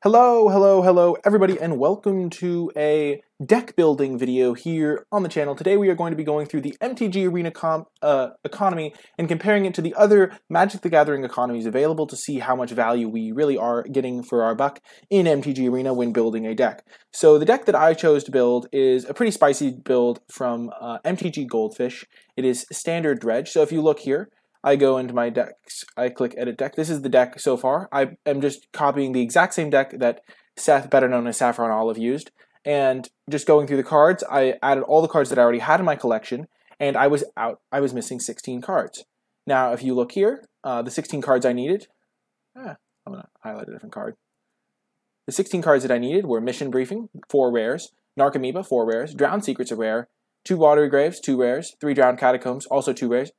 Hello, everybody, and welcome to a deck building video here on the channel. Today we are going to be going through the MTG Arena economy and comparing it to the other Magic the Gathering economies available to see how much value we really are getting for our buck in MTG Arena when building a deck. So the deck that I chose to build is a pretty spicy build from MTG Goldfish. It is Standard Dredge. So if you look here, I go into my decks, I click Edit Deck. This is the deck so far. I am just copying the exact same deck that Seth, better known as Saffron Olive, used, and just going through the cards, I added all the cards that I already had in my collection, and I was missing 16 cards. Now, if you look here, the 16 cards I needed, I'm going to highlight a different card. The 16 cards that I needed were Mission Briefing, 4 rares, Narcomoeba, 4 rares, Drowned Secret's a rare, 2 Watery Graves, 2 rares, 3 Drowned Catacombs, also 2 rares,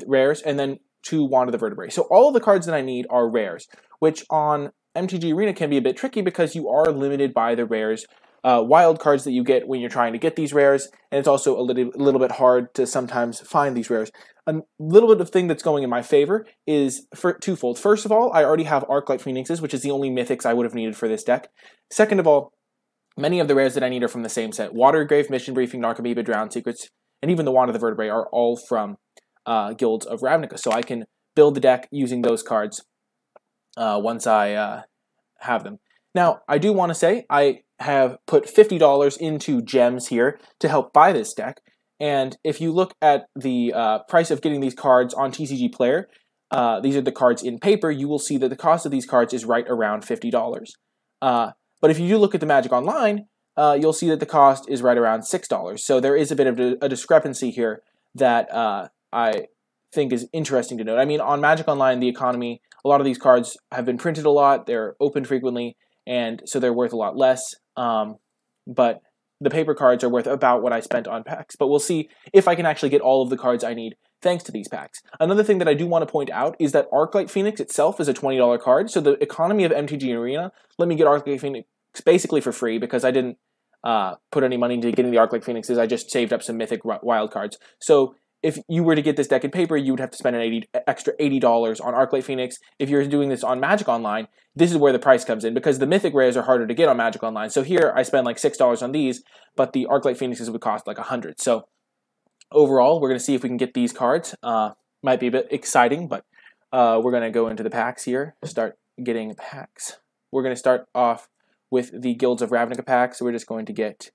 rares, and then 2 Wand of the Vertebrae. So all of the cards that I need are rares, which on MTG Arena can be a bit tricky because you are limited by the rares, wild cards that you get when you're trying to get these rares, and it's also a little bit hard to sometimes find these rares. A little bit of thing that's going in my favor is twofold. First of all, I already have Arclight Phoenixes, which is the only mythics I would have needed for this deck. Second of all, many of the rares that I need are from the same set. Watery Grave, Mission Briefing, Narcomoeba, Drowned Secrets, and even the Wand of the Vertebrae are all from Guilds of Ravnica, so I can build the deck using those cards once I have them. Now, I do want to say I have put $50 into gems here to help buy this deck, and if you look at the price of getting these cards on TCG Player, these are the cards in paper, you will see that the cost of these cards is right around $50. But if you do look at the Magic Online, you'll see that the cost is right around $6, so there is a bit of a discrepancy here that I think is interesting to note. I mean, on Magic Online, the economy, a lot of these cards have been printed a lot, they're opened frequently, and so they're worth a lot less, but the paper cards are worth about what I spent on packs. But we'll see if I can actually get all of the cards I need thanks to these packs. Another thing that I do want to point out is that Arclight Phoenix itself is a $20 card, so the economy of MTG Arena let me get Arclight Phoenix basically for free because I didn't put any money into getting the Arclight Phoenixes, I just saved up some mythic wild cards. So if you were to get this deck in paper, you would have to spend an extra $80 on Arclight Phoenix. If you're doing this on Magic Online, this is where the price comes in because the mythic rares are harder to get on Magic Online. So here I spend like $6 on these, but the Arclight Phoenixes would cost like $100. So overall, we're going to see if we can get these cards. Might be a bit exciting, but we're going to go into the packs here, start getting packs. We're going to start off with the Guilds of Ravnica packs. So we're just going to get,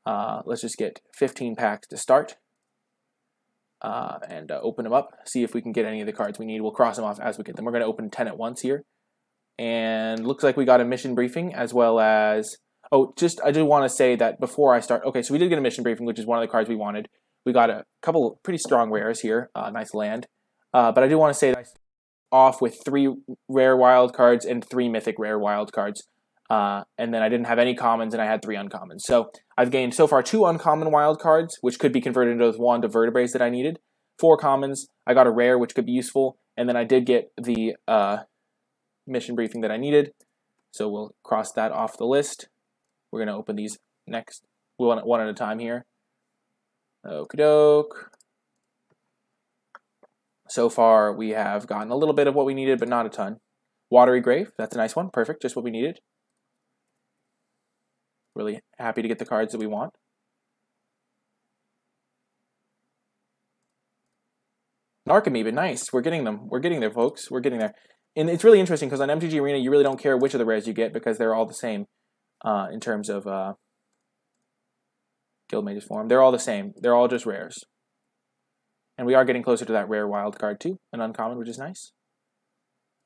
let's just get 15 packs to start. And open them up, see if we can get any of the cards we need. We'll cross them off as we get them. We're going to open 10 at once here. And looks like we got a Mission Briefing as well as... Oh, I do want to say that before I start... Okay, so we did get a Mission Briefing, which is one of the cards we wanted. We got a couple of pretty strong rares here. Nice land. But I do want to say that I started off with 3 rare wild cards and 3 mythic rare wild cards. And then I didn't have any commons, and I had 3 uncommons. So I've gained so far 2 uncommon wild cards, which could be converted into those Wand of Vertebrae that I needed. 4 commons. I got a rare, which could be useful. And then I did get the Mission Briefing that I needed. So we'll cross that off the list. We're going to open these next, one at a time here. Okie doke. So far, we have gotten a little bit of what we needed, but not a ton. Watery Grave, that's a nice one. Perfect, just what we needed. Really happy to get the cards that we want. Narcomoeba, nice. We're getting them. We're getting there, folks. We're getting there. And it's really interesting because on MTG Arena, you really don't care which of the rares you get because they're all the same in terms of Guildmage's form. They're all the same. They're all just rares. And we are getting closer to that rare wild card too, an uncommon, which is nice.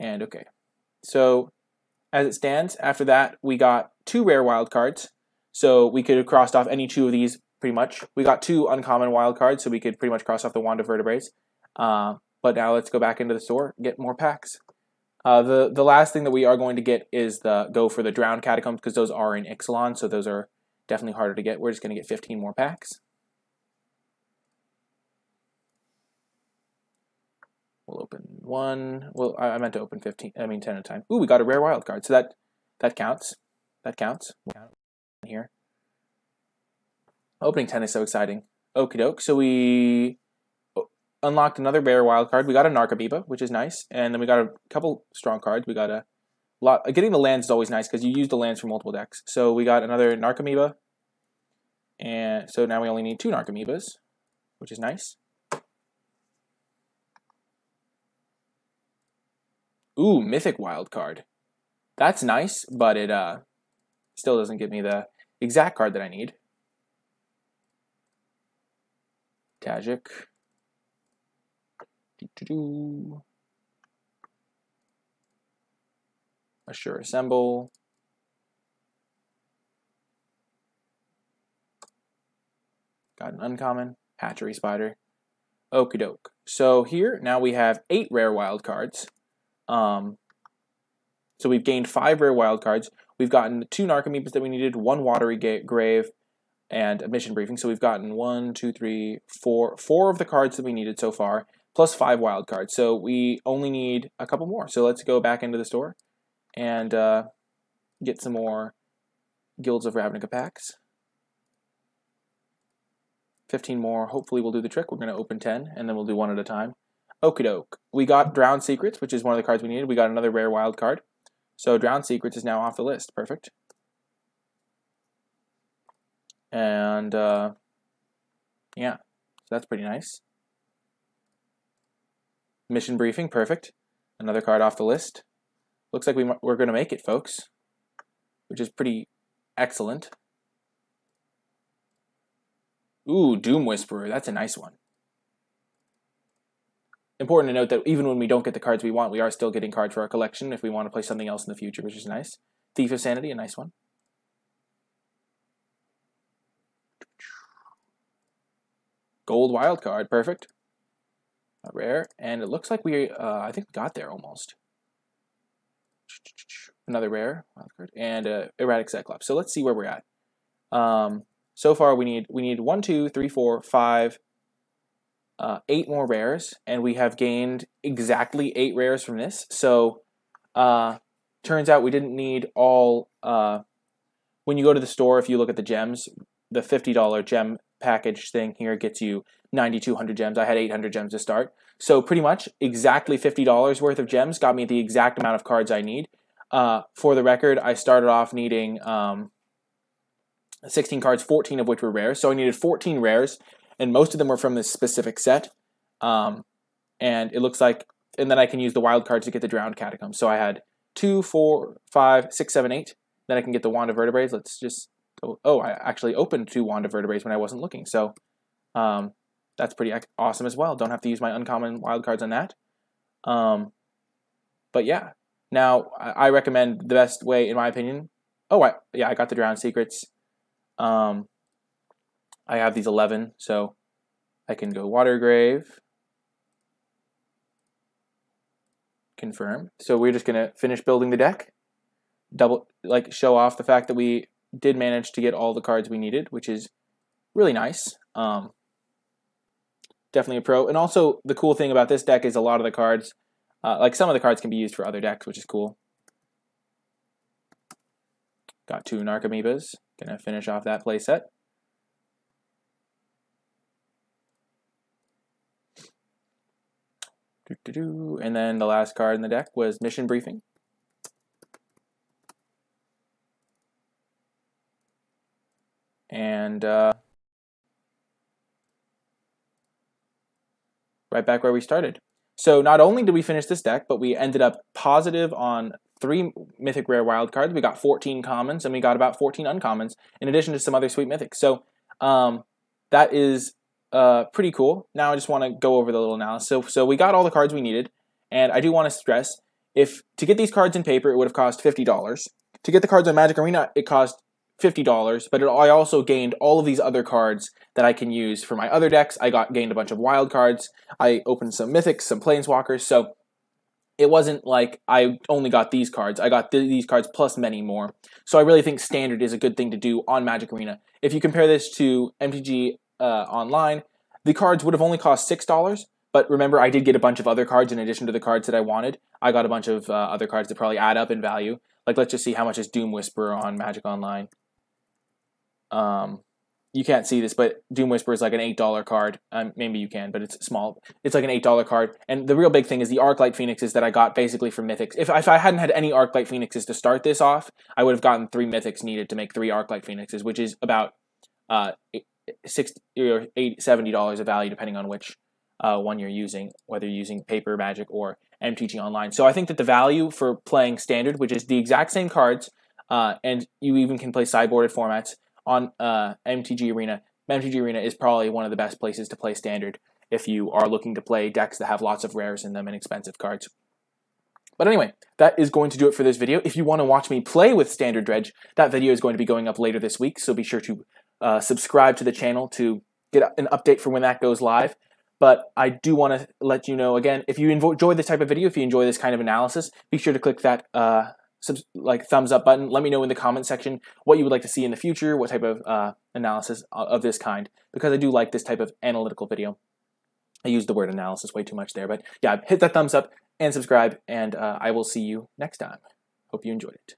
And okay. So as it stands, after that, we got 2 rare wild cards. So we could have crossed off any 2 of these pretty much. We got 2 uncommon wild cards, so we could pretty much cross off the Wand of Vertebrae. But now let's go back into the store and get more packs. The last thing that we are going to get is go for the Drowned Catacombs because those are in Ixalan, so those are definitely harder to get. We're just going to get 15 more packs. We'll open 1. Well, I meant to open 10 at a time. Ooh, we got a rare wild card, so that counts. That counts. Here. Opening 10 is so exciting. Okie doke. So we unlocked another rare wild card. We got a Narcomoeba, which is nice. And then we got a couple strong cards. We got a Getting the lands is always nice because you use the lands for multiple decks. So we got another Narcomoeba, and so now we only need 2 Narcomoebas, which is nice. Ooh, Mythic Wild card. That's nice, but it still doesn't give me the exact card that I need. Tajik. Assure Assemble. Got an uncommon. Hatchery Spider. Okie doke. So here, now we have 8 rare wild cards. So we've gained 5 rare wild cards. We've gotten 2 Narcomoebas that we needed, 1 Watery Grave, and a Mission Briefing. So we've gotten 1, 2, 3, 4 of the cards that we needed so far, plus 5 wild cards. So we only need a couple more. So let's go back into the store and get some more Guilds of Ravnica packs. 15 more. Hopefully we'll do the trick. We're going to open 10, and then we'll do one at a time. Okie doke. We got Drowned Secrets, which is one of the cards we needed. We got another rare wild card. So Drowned Secrets is now off the list. Perfect. And yeah, so that's pretty nice. Mission Briefing, perfect. Another card off the list. Looks like we're going to make it, folks, which is pretty excellent. Ooh, Doom Whisperer, that's a nice one. Important to note that even when we don't get the cards we want, we are still getting cards for our collection if we want to play something else in the future, which is nice. Thief of Sanity, a nice one. Gold wild card, perfect. Not rare, and it looks like we, I think we got there almost. Another rare wild card, and Erratic Cyclops. So let's see where we're at. So far we need 1, 2, 3, 4, 5, 8 more rares, and we have gained exactly 8 rares from this. So turns out we didn't need all. When you go to the store, if you look at the gems, the $50 gem package thing here gets you 9,200 gems. I had 800 gems to start. So pretty much exactly $50 worth of gems got me the exact amount of cards I need. For the record, I started off needing 16 cards, 14 of which were rares. So I needed 14 rares, and most of them were from this specific set. And it looks like, and then I can use the wild cards to get the Drowned Catacombs. So I had 2, 4, 5, 6, 7, 8. Then I can get the Wand of Vertebraes. Let's just, oh, I actually opened 2 Wand of Vertebraes when I wasn't looking. So that's pretty awesome as well. Don't have to use my uncommon wild cards on that. But yeah, now I recommend the best way, in my opinion. Oh, I got the Drowned Secrets. I have these 11, so I can go Water Grave. Confirm. So we're just gonna finish building the deck. Show off the fact that we did manage to get all the cards we needed, which is really nice. Definitely a pro. And also the cool thing about this deck is a lot of the cards, like some of the cards can be used for other decks, which is cool. Got 2 Narcomoebas. Gonna finish off that playset. And then the last card in the deck was Mission Briefing. And right back where we started. So not only did we finish this deck, but we ended up positive on 3 Mythic Rare wild cards. We got 14 commons, and we got about 14 uncommons, in addition to some other sweet mythics. So that is pretty cool. Now I just want to go over the little analysis. So we got all the cards we needed, and I do want to stress, to get these cards in paper, it would have cost $50. To get the cards on Magic Arena, it cost $50, but I also gained all of these other cards that I can use for my other decks. I gained a bunch of wild cards. I opened some mythics, some planeswalkers, so it wasn't like I only got these cards. I got these cards plus many more. So I really think standard is a good thing to do on Magic Arena. If you compare this to MTG Online, the cards would have only cost $6, but remember I did get a bunch of other cards in addition to the cards that I wanted. I got a bunch of other cards that probably add up in value. Like, let's just see how much is Doom Whisperer on Magic Online. you can't see this, but Doom Whisper is like an $8 card. Maybe you can, but it's small. It's like an $8 card. And the real big thing is the Arclight Phoenixes that I got basically from Mythics. If I hadn't had any Arclight Phoenixes to start this off, I would have gotten 3 Mythics needed to make 3 Arclight Phoenixes, which is about $60 or $70 of value depending on which one you're using, whether you're using Paper Magic or MTG Online. So I think that the value for playing Standard, which is the exact same cards, and you even can play sideboarded formats on MTG Arena. MTG Arena is probably one of the best places to play Standard if you are looking to play decks that have lots of rares in them and expensive cards. But anyway, that is going to do it for this video. If you want to watch me play with Standard Dredge, that video is going to be going up later this week, so be sure to subscribe to the channel to get an update for when that goes live. But I do want to let you know, again, if you enjoy this type of video, if you enjoy this kind of analysis, be sure to click that thumbs up button. Let me know in the comment section what you would like to see in the future, what type of analysis of this kind, because I do like this type of analytical video. I used the word analysis way too much there, but yeah, hit that thumbs up and subscribe, and I will see you next time. Hope you enjoyed it.